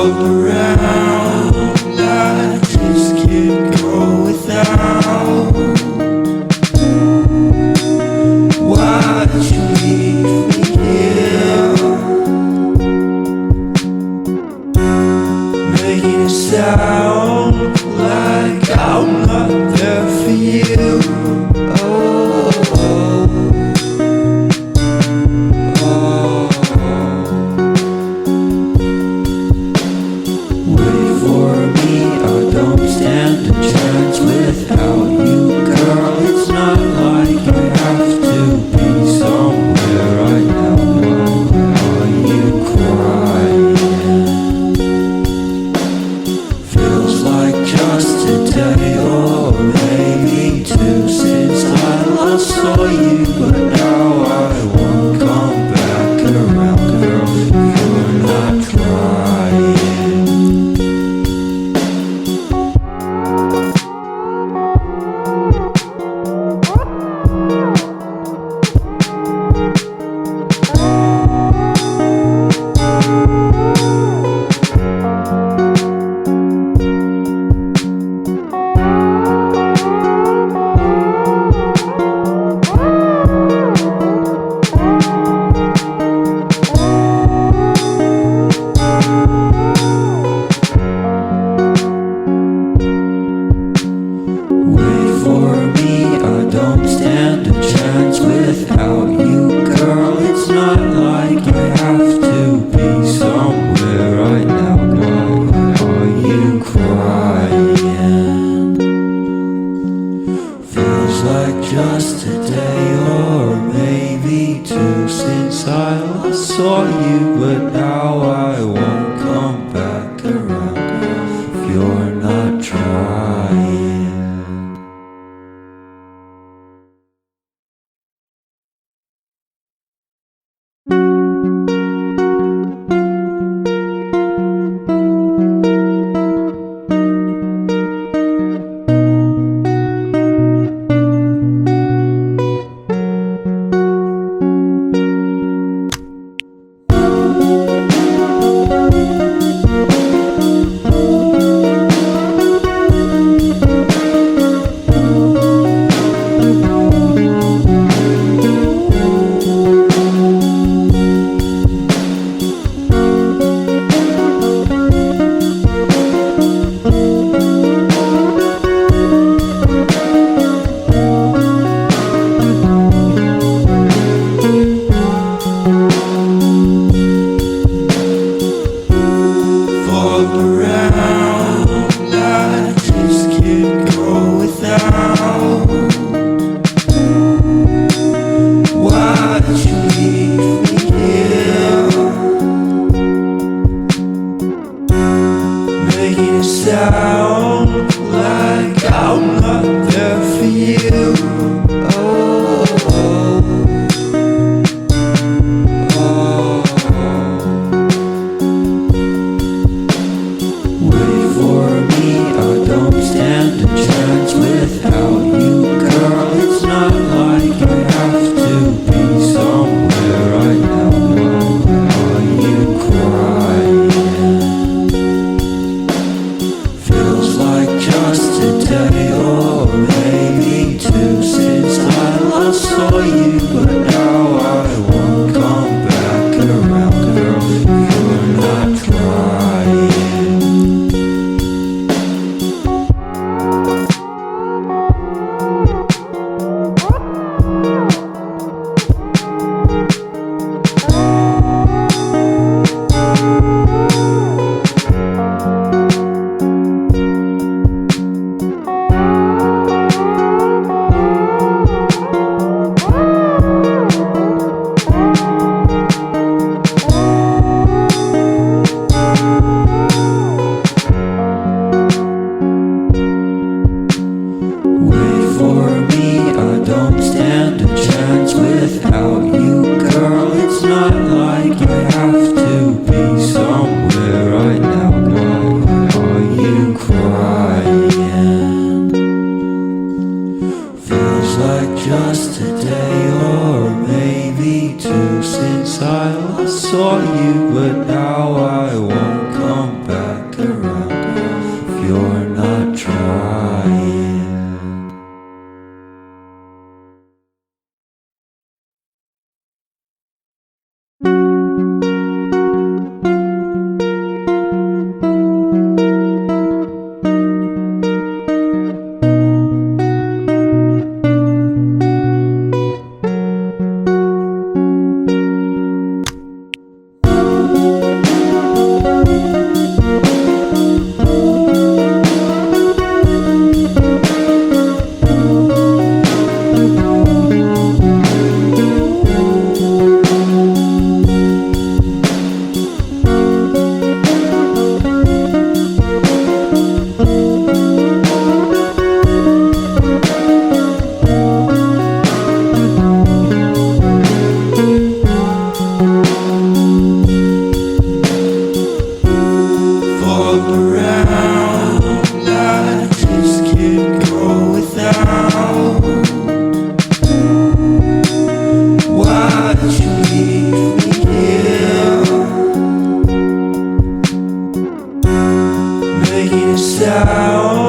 fall around. I just can't go without. Why'd you leave me here, making it sound like I'm not there for you? Wait for me, I don't stand a chance without you, girl. It's not like I have to be somewhere right now. Why are you crying? Feels like just a day or maybe two since I last saw you, but now I won't come back around, girl. You're not trying. Without you, girl, it's not like I have to be somewhere right now. Why are you crying? Feels like just a day or maybe two since I last saw you, but now I won't come back around, girl, if you're not trying. Making it sound like I'm not there for you. Wait for me, I don't stand a chance without you, girl. It's not like I have to be somewhere right now. Why are you crying? Just a day or sound.